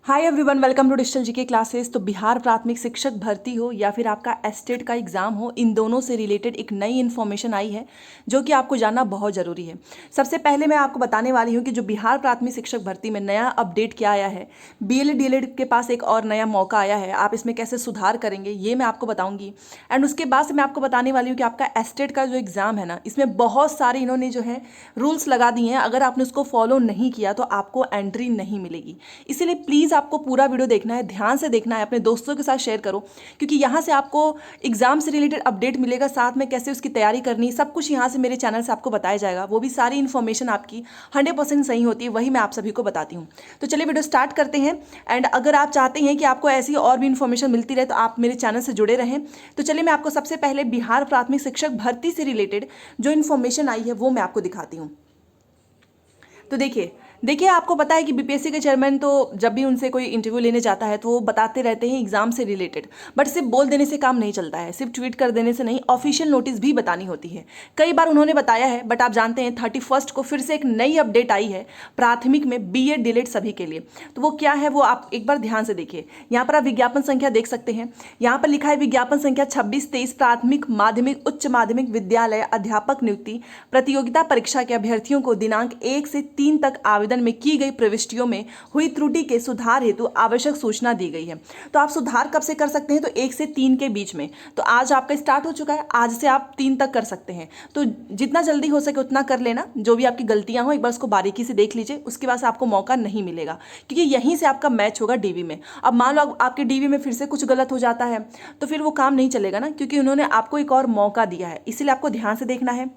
Hi everyone, welcome to digital GK classes. तो बिहार प्राथमिक शिक्षक भर्ती हो या फिर आपका एस्टेट का एग्जाम हो, इन दोनों से रिलेटेड एक नई इन्फॉर्मेशन आई है जो कि आपको जानना बहुत ज़रूरी है। सबसे पहले मैं आपको बताने वाली हूँ कि जो बिहार प्राथमिक शिक्षक भर्ती में नया अपडेट क्या आया है, बीएलएड डीएलएड के पास एक और नया मौका आया है, आप इसमें कैसे सुधार करेंगे ये मैं आपको बताऊँगी। एंड उसके बाद से मैं आपको बताने वाली हूँ कि आपका एस्टेट का जो एग्ज़ाम है ना, इसमें बहुत सारे इन्होंने जो है रूल्स लगा दिए हैं। अगर आपने उसको फॉलो नहीं किया तो आपको एंट्री नहीं मिलेगी। इसीलिए प्लीज़ आपको पूरा वीडियो देखना है, ध्यान से देखना है, अपने दोस्तों के साथ शेयर करो, क्योंकि यहाँ से आपको एग्जाम से रिलेटेड अपडेट मिलेगा, साथ में कैसे उसकी तैयारी करनी, सब कुछ यहाँ से मेरे चैनल से आपको बताया जाएगा। वो भी सारी इन्फॉर्मेशन आपकी 100% सही होती है, वही मैं आप सभी को बताती हूँ। तो चलिए वीडियो स्टार्ट करते हैं। एंड अगर आप चाहते हैं कि आपको ऐसी और भी इन्फॉर्मेशन मिलती रहे तो आप मेरे चैनल से जुड़े रहें। तो चलिए मैं आपको सबसे पहले बिहार प्राथमिक शिक्षक भर्ती से रिलेटेड जो इन्फॉर्मेशन आई है वो मैं आपको दिखाती हूँ। तो देखिए आपको पता है कि बीपीएससी के चेयरमैन तो जब भी उनसे कोई इंटरव्यू लेने जाता है तो वो बताते रहते हैं एग्जाम से रिलेटेड, बट सिर्फ बोल देने से काम नहीं चलता है, सिर्फ ट्वीट कर देने से नहीं, ऑफिशियल नोटिस भी बतानी होती है। कई बार उन्होंने बताया है, बट आप जानते हैं 31 को फिर से एक नई अपडेट आई है प्राथमिक में बीएड डीएलएड सभी के लिए। तो वो क्या है वो आप एक बार ध्यान से देखिए। यहाँ पर आप विज्ञापन संख्या देख सकते हैं। यहाँ पर लिखा है विज्ञापन संख्या 26-23 प्राथमिक माध्यमिक उच्च माध्यमिक विद्यालय अध्यापक नियुक्ति प्रतियोगिता परीक्षा के अभ्यर्थियों को दिनांक 1 से 3 तक आवेदन में की गई प्रविष्टियों में हुई त्रुटि के सुधार हेतु आवश्यक सूचना दी गई है। तो आप सुधार कब से कर सकते हैं? तो 1 से 3 के बीच में। तो आज आपका स्टार्ट हो चुका है, आज से आप 3 तक कर सकते हैं। तो जितना जल्दी हो सके उतना कर लेना। जो भी आपकी गलतियां हो एक बार उसको बारीकी से देख लीजिए, उसके बाद आपको मौका नहीं मिलेगा, क्योंकि यहीं से आपका मैच होगा डीवी में। अब मान लो आपके डीवी में फिर से कुछ गलत हो जाता है तो फिर वो काम नहीं चलेगा ना, क्योंकि उन्होंने आपको एक और मौका दिया है। इसीलिए आपको ध्यान से देखना है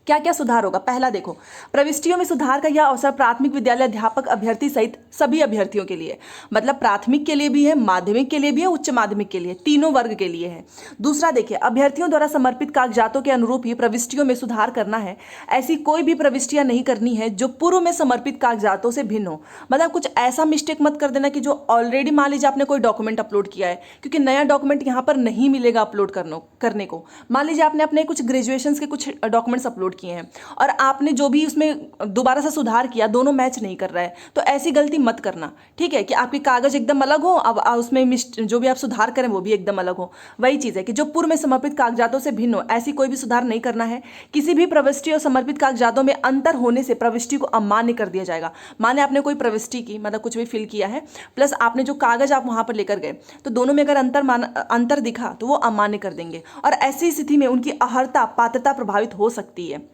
क्या क्या सुधार होगा। पहला देखो, प्रविष्टियों में सुधार का यह अवसर प्राथमिक विद्यालय अध्यापक अभ्यर्थी सहित सभी अभ्यर्थियों के लिए, मतलब प्राथमिक के लिए भी है, माध्यमिक के लिए भी है, उच्च माध्यमिक के लिए, तीनों वर्ग के लिए है। दूसरा देखिए, अभ्यर्थियों द्वारा समर्पित कागजातों के अनुरूप ही प्रविष्टियों में सुधार करना है। ऐसी कोई भी प्रविष्टियां नहीं करनी है जो पूर्व में समर्पित कागजातों से भिन्न हो। मतलब कुछ ऐसा मिस्टेक मत कर देना कि जो ऑलरेडी मान लीजिए आपने कोई डॉक्यूमेंट अपलोड किया है, क्योंकि नया डॉक्यूमेंट यहाँ पर नहीं मिलेगा अपलोड करने को। मान लीजिए आपने अपने कुछ ग्रेजुएशन के कुछ डॉक्यूमेंट्स अपलोड किए हैं और आपने जो भी उसमें दोबारा से सुधार किया, दोनों मैच नहीं कर रहा है, तो ऐसी गलती मत करना। ठीक है कि आपके कागज एकदम अलग हो, अब उसमें जो भी आप सुधार करें वो भी एकदम अलग हो। वही चीज़ है कि जो पूर्व में समर्पित कागजातों से भिन्न हो, ऐसी कोई भी सुधार नहीं करना है। किसी भी प्रविष्टि और समर्पित कागजातों में अंतर होने से प्रविष्टि को अमान्य कर दिया जाएगा। माने आपने कोई प्रविष्टि की, मतलब कुछ भी फिल किया है, प्लस आपने जो कागज आप वहां पर लेकर गए, तो दोनों में अगर अंतर दिखा तो वो अमान्य कर देंगे। और ऐसी स्थिति में उनकी अर्हता पात्रता प्रभावित हो सकती है,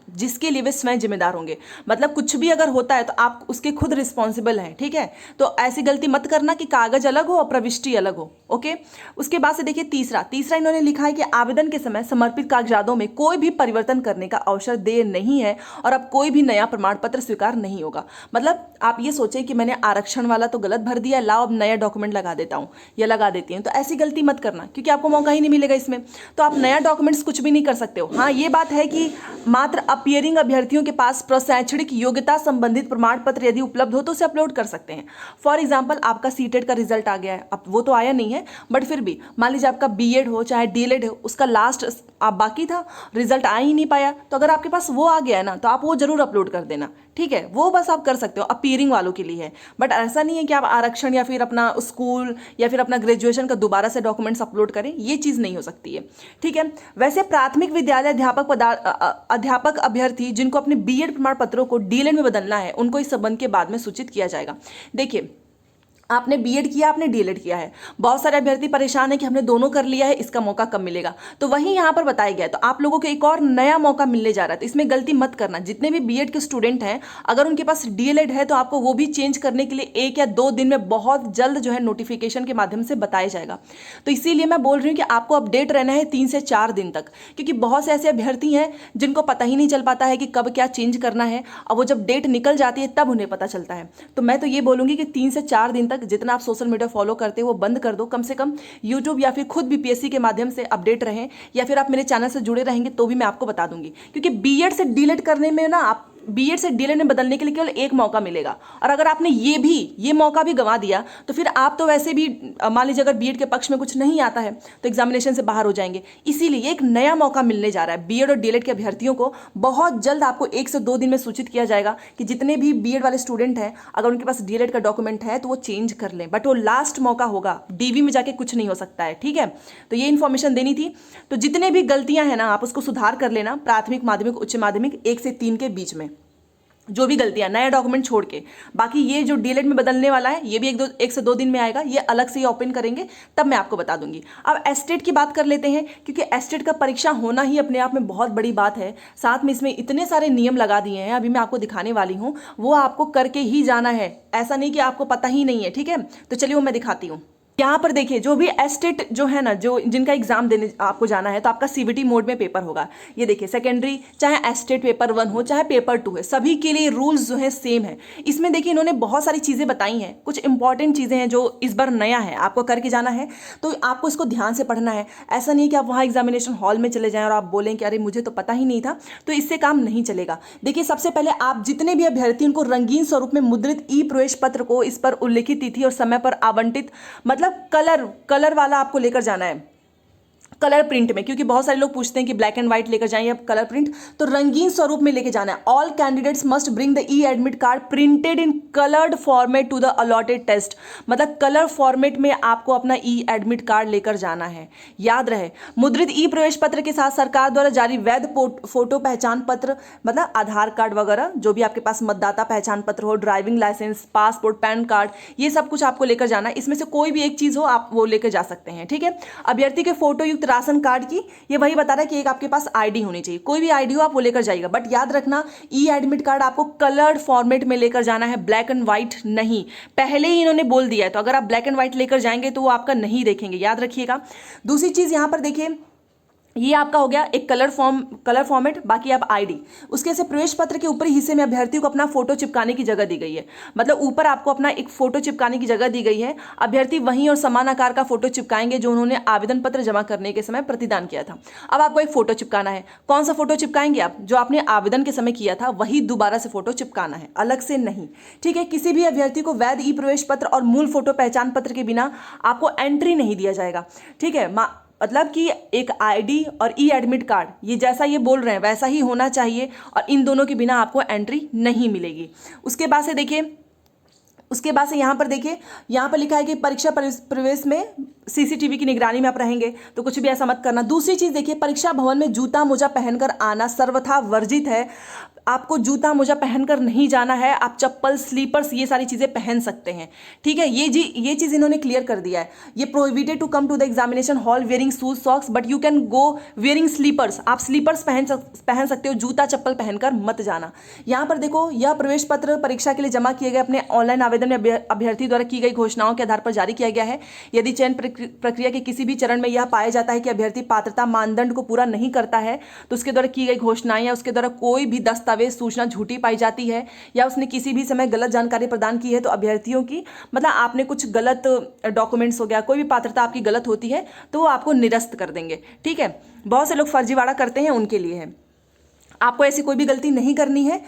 जिसके लिए वे स्वयं जिम्मेदार होंगे। मतलब कुछ भी अगर होता है तो आप उसके खुद रिस्पॉन्सिबल हैं। ठीक है, तो ऐसी गलती मत करना कि कागज अलग हो और प्रविष्टि अलग हो। ओके, उसके बाद से देखिए तीसरा इन्होंने लिखा है कि आवेदन के समय समर्पित कागजातों में कोई भी परिवर्तन करने का अवसर देय नहीं है और अब कोई भी नया प्रमाण पत्र स्वीकार नहीं होगा। मतलब आप ये सोचें कि मैंने आरक्षण वाला तो गलत भर दिया, लाओ अब नया डॉक्यूमेंट लगा देता हूँ या लगा देती हूँ, तो ऐसी गलती मत करना, क्योंकि आपको मौका ही नहीं मिलेगा इसमें। तो आप नया डॉक्यूमेंट्स कुछ भी नहीं कर सकते हो। हाँ, ये बात है कि मात्र अपियरिंग अभ्यर्थियों के पास प्रशैक्षणिक योग्यता संबंधित प्रमाण पत्र यदि उपलब्ध हो तो उसे अपलोड कर सकते हैं। फॉर एग्जांपल आपका सीटेट का रिजल्ट आ गया है, अब वो तो आया नहीं है, बट फिर भी मान लीजिए आपका बीएड हो चाहे डीएलएड हो, उसका लास्ट आप बाकी था, रिजल्ट आ ही नहीं पाया, तो अगर आपके पास वो आ गया है ना, तो आप वो जरूर अपलोड कर देना। ठीक है, वो बस आप कर सकते हो, अपीयरिंग वालों के लिए है। बट ऐसा नहीं है कि आप आरक्षण या फिर अपना स्कूल या फिर अपना ग्रेजुएशन का दोबारा से डॉक्यूमेंट्स अपलोड करें, ये चीज़ नहीं हो सकती है। ठीक है, वैसे प्राथमिक विद्यालय अध्यापक अभ्यर्थी जिनको अपने बीएड प्रमाण पत्रों को डीएलएड में बदलना है, उनको इस संबंध के बाद में सूचित किया जाएगा। देखिए, आपने बीएड किया, आपने डीएलएड किया है, बहुत सारे अभ्यर्थी परेशान है कि हमने दोनों कर लिया है, इसका मौका कब मिलेगा, तो वही यहाँ पर बताया गया है। तो आप लोगों को एक और नया मौका मिलने जा रहा है, तो इसमें गलती मत करना। जितने भी बीएड के स्टूडेंट हैं, अगर उनके पास डीएलएड है तो आपको वो भी चेंज करने के लिए 1 या 2 दिन में बहुत जल्द जो है नोटिफिकेशन के माध्यम से बताया जाएगा। तो इसीलिए मैं बोल रही हूँ कि आपको अपडेट रहना है 3 से 4 दिन तक, क्योंकि बहुत से ऐसे अभ्यर्थी हैं जिनको पता ही नहीं चल पाता है कि कब क्या चेंज करना है, और वो जब डेट निकल जाती है तब उन्हें पता चलता है। तो मैं तो ये बोलूँगी कि 3 से 4 दिन तक जितना आप सोशल मीडिया फॉलो करते हो वो बंद कर दो, कम से कम यूट्यूब या फिर खुद बीपीएससी के माध्यम से अपडेट रहें, या फिर आप मेरे चैनल से जुड़े रहेंगे तो भी मैं आपको बता दूंगी। क्योंकि बीएड से डीएलएड करने में ना आप बीएड से डीएलएड में बदलने के लिए केवल एक मौका मिलेगा, और अगर आपने ये मौका भी गंवा दिया तो फिर आप तो वैसे भी मान लीजिए अगर बीएड के पक्ष में कुछ नहीं आता है तो एग्जामिनेशन से बाहर हो जाएंगे। इसीलिए एक नया मौका मिलने जा रहा है बीएड और डीएलएड के अभ्यर्थियों को। बहुत जल्द आपको 1 से 2 दिन में सूचित किया जाएगा कि जितने भी बीएड वाले स्टूडेंट हैं अगर उनके पास डीएलएड का डॉक्यूमेंट है तो वो चेंज कर लें, बट वो लास्ट मौका होगा, डीवी में जाके कुछ नहीं हो सकता है। ठीक है, तो ये इन्फॉर्मेशन देनी थी। तो जितने भी गलतियां हैं ना आप उसको सुधार कर लेना, प्राथमिक माध्यमिक उच्च माध्यमिक 1 से 3 के बीच में जो भी गलतियां, नया डॉक्यूमेंट छोड़ के। बाकी ये जो डीएलएड में बदलने वाला है ये भी 1 से 2 दिन में आएगा, ये अलग से ही ओपन करेंगे तब मैं आपको बता दूंगी। अब एस्टेट की बात कर लेते हैं, क्योंकि एस्टेट का परीक्षा होना ही अपने आप में बहुत बड़ी बात है। साथ में इसमें इतने सारे नियम लगा दिए हैं, अभी मैं आपको दिखाने वाली हूँ, वो आपको करके ही जाना है, ऐसा नहीं कि आपको पता ही नहीं है। ठीक है, तो चलिए वो मैं दिखाती हूँ। यहाँ पर देखिए जो भी एस्टेट जो है ना, जो जिनका एग्जाम देने आपको जाना है तो आपका सीबीटी मोड में पेपर होगा। ये देखिए सेकेंडरी, चाहे एस्टेट पेपर 1 हो चाहे पेपर 2 है, सभी के लिए रूल्स जो है सेम है। इसमें देखिए इन्होंने बहुत सारी चीज़ें बताई हैं, कुछ इंपॉर्टेंट चीज़ें हैं जो इस बार नया है, आपको करके जाना है तो आपको इसको ध्यान से पढ़ना है। ऐसा नहीं कि आप वहाँ एग्जामिनेशन हॉल में चले जाएँ और आप बोलें कि अरे मुझे तो पता ही नहीं था, तो इससे काम नहीं चलेगा। देखिए सबसे पहले आप जितने भी अभ्यर्थी उनको रंगीन स्वरूप में मुद्रित ई प्रवेश पत्र को इस पर उल्लिखित तिथि और समय पर आवंटित, मतलब कलर वाला आपको लेकर जाना है, कलर प्रिंट में, क्योंकि बहुत सारे लोग पूछते हैं कि ब्लैक एंड व्हाइट लेकर जाएं या कलर प्रिंट, तो रंगीन स्वरूप में लेके जाना है। All candidates must bring the e admit card printed in coloured format to the allotted test, मतलब कलर फॉर्मेट में आपको अपना ई एडमिट कार्ड लेकर जाना है। याद रहे, मुद्रित ई प्रवेश पत्र के साथ सरकार द्वारा जारी वैध फोटो पहचान पत्र, मतलब आधार कार्ड वगैरह, जो भी आपके पास मतदाता पहचान पत्र हो, driving licence, passport, PAN card, ये सब कुछ आपको लेकर जाना है। इसमें से कोई भी एक चीज हो आप वो लेकर जा सकते हैं। ठीक है, अभ्यर्थी के फोटो युक्त राशन कार्ड की, ये वही बता रहा है कि एक आपके पास आईडी होनी चाहिए, कोई भी आईडी हो आप वो लेकर जाइएगा। बट याद रखना ई एडमिट कार्ड आपको कलर्ड फॉर्मेट में लेकर जाना है, ब्लैक एंड व्हाइट नहीं। पहले ही इन्होंने बोल दिया है, तो अगर आप ब्लैक एंड व्हाइट लेकर जाएंगे तो वो आपका नहीं देखेंगे, याद रखिएगा। दूसरी चीज यहां पर देखिए, ये आपका हो गया एक कलर फॉर्मेट, बाकी आप आईडी। उसके से प्रवेश पत्र के ऊपरी हिस्से में अभ्यर्थी को अपना फोटो चिपकाने की जगह दी गई है, मतलब ऊपर आपको अपना एक फोटो चिपकाने की जगह दी गई है। अभ्यर्थी वहीं और समान आकार का फोटो चिपकाएंगे जो उन्होंने आवेदन पत्र जमा करने के समय प्रतिदान किया था। अब आपको एक फोटो चिपकाना है, कौन सा फोटो चिपकाएंगे आप? जो आपने आवेदन के समय किया था वही दोबारा से फोटो चिपकाना है, अलग से नहीं। ठीक है, किसी भी अभ्यर्थी को वैध ई प्रवेश पत्र और मूल फोटो पहचान पत्र के बिना आपको एंट्री नहीं दिया जाएगा। ठीक है, मतलब कि एक आईडी और ई एडमिट कार्ड, ये जैसा ये बोल रहे हैं वैसा ही होना चाहिए, और इन दोनों के बिना आपको एंट्री नहीं मिलेगी। उसके बाद से देखिए, उसके बाद से यहाँ पर देखिए, यहाँ पर लिखा है कि परीक्षा प्रवेश में सीसीटीवी की निगरानी में आप रहेंगे, तो कुछ भी ऐसा मत करना। दूसरी चीज़ देखिए, परीक्षा भवन में जूता मोजा पहनकर आना सर्वथा वर्जित है। आपको जूता मोजा पहनकर नहीं जाना है, आप चप्पल, स्लीपर्स, ये सारी चीज़ें पहन सकते हैं। ठीक है, ये चीज़ इन्होंने क्लियर कर दिया है। ये prohibited to come to the examination hall wearing shoes socks but you can go wearing slippers, आप स्लीपर्स पहन सकते हो, जूता चप्पल पहनकर मत जाना। यहाँ पर देखो, यह प्रवेश पत्र परीक्षा के लिए जमा किए गए अपने ऑनलाइन आवेदन में अभ्यर्थी द्वारा की गई घोषणाओं के आधार पर जारी किया गया है। यदि चयन प्रक्रिया के किसी भी चरण में यह पाया जाता है कि अभ्यर्थी पात्रता मानदंड को पूरा नहीं करता है, तो उसके द्वारा की गई घोषणाएं या उसके द्वारा कोई भी दस्तावेज सूचना झूठी पाई जाती है, या उसने किसी भी समय गलत जानकारी प्रदान की है, तो अभ्यर्थियों की, मतलब आपने कुछ गलत डॉक्यूमेंट्स हो गया, कोई भी पात्रता आपकी गलत होती है तो वो आपको निरस्त कर देंगे। ठीक है, बहुत से लोग फर्जीवाड़ा करते हैं, उनके लिए है। आपको ऐसी कोई भी गलती नहीं करनी है।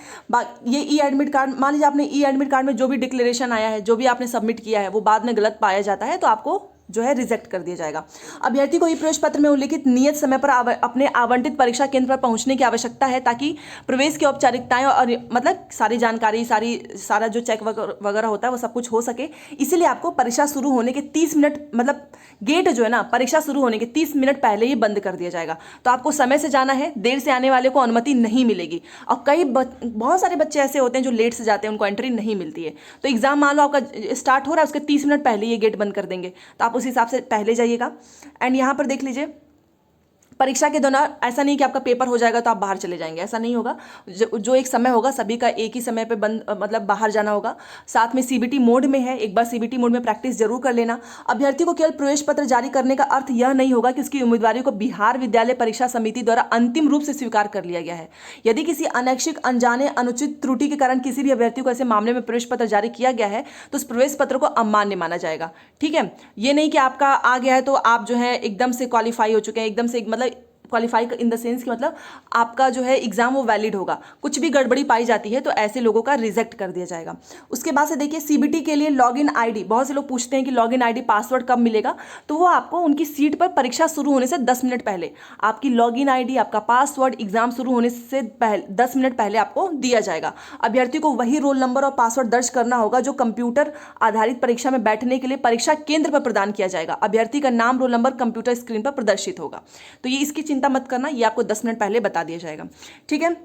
ये ई एडमिट कार्ड, मान लीजिए आपने ई एडमिट कार्ड में जो भी डिक्लेरेशन आया है, जो भी आपने सबमिट किया है, वो बाद में गलत पाया जाता है तो आपको जो है रिजेक्ट कर दिया जाएगा। अभ्यर्थी को ई प्रवेश पत्र में उल्लिखित नियत समय पर अपने आवंटित परीक्षा केंद्र पर पहुंचने की आवश्यकता है, ताकि प्रवेश की औपचारिकताएं और मतलब सारी जानकारी, सारा जो चेक वगैरह होता है वो सब कुछ हो सके। इसीलिए आपको परीक्षा शुरू होने के 30 मिनट, मतलब गेट जो है ना, परीक्षा शुरू होने के 30 मिनट पहले ही बंद कर दिया जाएगा। तो आपको समय से जाना है, देर से आने वाले को अनुमति नहीं मिलेगी। और बहुत सारे बच्चे ऐसे होते हैं जो लेट से जाते हैं, उनको एंट्री नहीं मिलती है। तो एग्जाम मान लो आपका स्टार्ट हो रहा है, उसके 30 मिनट पहले ये गेट बंद कर देंगे, तो आप उस हिसाब से पहले जाइएगा। एंड यहाँ पर देख लीजिए, परीक्षा के दौरान ऐसा नहीं कि आपका पेपर हो जाएगा तो आप बाहर चले जाएंगे, ऐसा नहीं होगा। जो एक समय होगा सभी का एक ही समय पे बंद, मतलब बाहर जाना होगा। साथ में सीबीटी मोड में है, एक बार सीबीटी मोड में प्रैक्टिस जरूर कर लेना। अभ्यर्थी को केवल प्रवेश पत्र जारी करने का अर्थ यह नहीं होगा कि उसकी उम्मीदवारी को बिहार विद्यालय परीक्षा समिति द्वारा अंतिम रूप से स्वीकार कर लिया गया है। यदि किसी अनैच्छिक, अनजाने, अनुचित त्रुटि के कारण किसी भी अभ्यर्थी को ऐसे मामले में प्रवेश पत्र जारी किया गया है तो उस प्रवेश पत्र को अमान्य माना जाएगा। ठीक है, ये नहीं कि आपका आ गया है तो आप जो है एकदम से क्वालिफाई हो चुके हैं, एकदम से मतलब क्वालिफाई इन द सेंस कि मतलब आपका जो है एग्जाम वो वैलिड होगा। कुछ भी गड़बड़ी पाई जाती है तो ऐसे लोगों का रिजेक्ट कर दिया जाएगा। उसके बाद से देखिए सीबीटी के लिए लॉगिन आईडी, बहुत से लोग पूछते हैं कि लॉगिन आईडी पासवर्ड कब मिलेगा, तो वो आपको उनकी सीट पर परीक्षा शुरू होने से 10 मिनट पहले आपकी लॉगिन आईडी, आपका पासवर्ड एग्जाम शुरू होने से 10 मिनट पहले आपको दिया जाएगा। अभ्यर्थी को वही रोल नंबर और पासवर्ड दर्ज करना होगा जो कंप्यूटर आधारित परीक्षा में बैठने के लिए परीक्षा केंद्र पर प्रदान किया जाएगा। अभ्यर्थी का नाम, रोल नंबर कंप्यूटर स्क्रीन पर प्रदर्शित होगा। तो ये इसकी चिंता मत करना, ये आपको 10 मिनट पहले बता दिया जाएगा। ठीक है।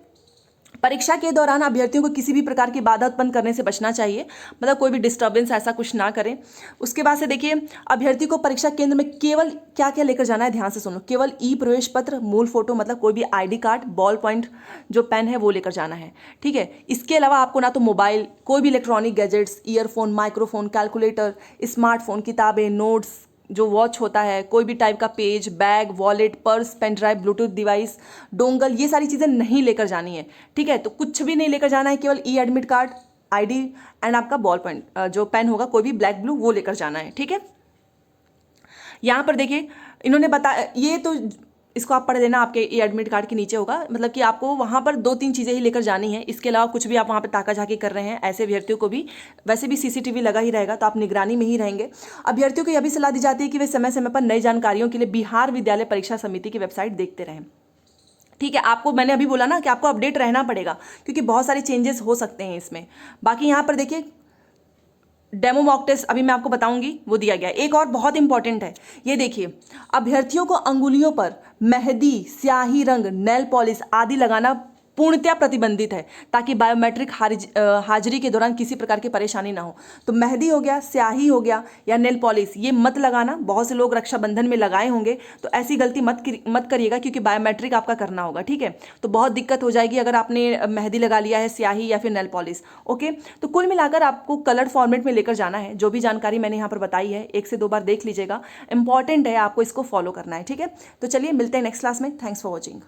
परीक्षा के दौरान अभ्यर्थियों को किसी भी प्रकार की बाधा उत्पन्न करने से बचना चाहिए, मतलब कोई भी डिस्टर्बेंस ऐसा कुछ ना करें। उसके बाद से देखिए अभ्यर्थी को परीक्षा केंद्र में केवल क्या क्या लेकर जाना है, ध्यान से सुनो। केवल ई प्रवेश पत्र, मूल फोटो मतलब कोई भी आईडी कार्ड, बॉल पॉइंट जो पेन है वो लेकर जाना है। ठीक है। इसके अलावा आपको ना तो मोबाइल, कोई भी electronic gadgets, earphone, microphone, calculator, smartphone, किताबें, नोट्स, जो वॉच होता है, कोई भी टाइप का page, bag, wallet, purse, pen drive, Bluetooth device, dongle, ये सारी चीज़ें नहीं लेकर जानी है। ठीक है। तो कुछ भी नहीं लेकर जाना है, केवल ई एडमिट कार्ड, आईडी एंड आपका बॉल पॉइंट जो पेन होगा कोई भी ब्लैक ब्लू वो लेकर जाना है। ठीक है। यहाँ पर देखिए इन्होंने बताया, ये तो इसको आप पढ़ लेना, आपके ई एडमिट कार्ड के नीचे होगा, मतलब कि आपको वहाँ पर 2-3 चीज़ें ही लेकर जानी है। इसके अलावा कुछ भी आप वहाँ पर ताका झाकी कर रहे हैं ऐसे अभ्यर्थियों को भी, वैसे भी सीसीटीवी लगा ही रहेगा तो आप निगरानी में ही रहेंगे। अभ्यर्थियों को यह भी सलाह दी जाती है कि वे समय समय पर नई जानकारियों के लिए बिहार विद्यालय परीक्षा समिति की वेबसाइट देखते रहें। ठीक है। आपको मैंने अभी बोला ना कि आपको अपडेट रहना पड़ेगा क्योंकि बहुत सारे चेंजेस हो सकते हैं इसमें। बाकी यहाँ पर देखिए डेमो मॉक टेस्ट अभी मैं आपको बताऊंगी, वो दिया गया। एक और बहुत इंपॉर्टेंट है, ये देखिए अभ्यर्थियों को अंगुलियों पर मेहंदी, स्याही, रंग, नेल पॉलिश आदि लगाना पूर्णतया प्रतिबंधित है ताकि बायोमेट्रिक हाजिरी के दौरान किसी प्रकार की परेशानी ना हो। तो मेहंदी हो गया, स्याही हो गया या नेल पॉलिश, ये मत लगाना। बहुत से लोग रक्षाबंधन में लगाए होंगे तो ऐसी गलती मत करिएगा क्योंकि बायोमेट्रिक आपका करना होगा। ठीक है। तो बहुत दिक्कत हो जाएगी अगर आपने मेहंदी लगा लिया है, स्याही या फिर नेल पॉलिश। ओके। तो कुल मिलाकर आपको कलर्ड फॉर्मेट में लेकर जाना है। जो भी जानकारी मैंने यहाँ पर बताई है 1 से 2 बार देख लीजिएगा, इंपॉर्टेंट है, आपको इसको फॉलो करना है। ठीक है। तो चलिए मिलते हैं नेक्स्ट क्लास में। Thanks for watching.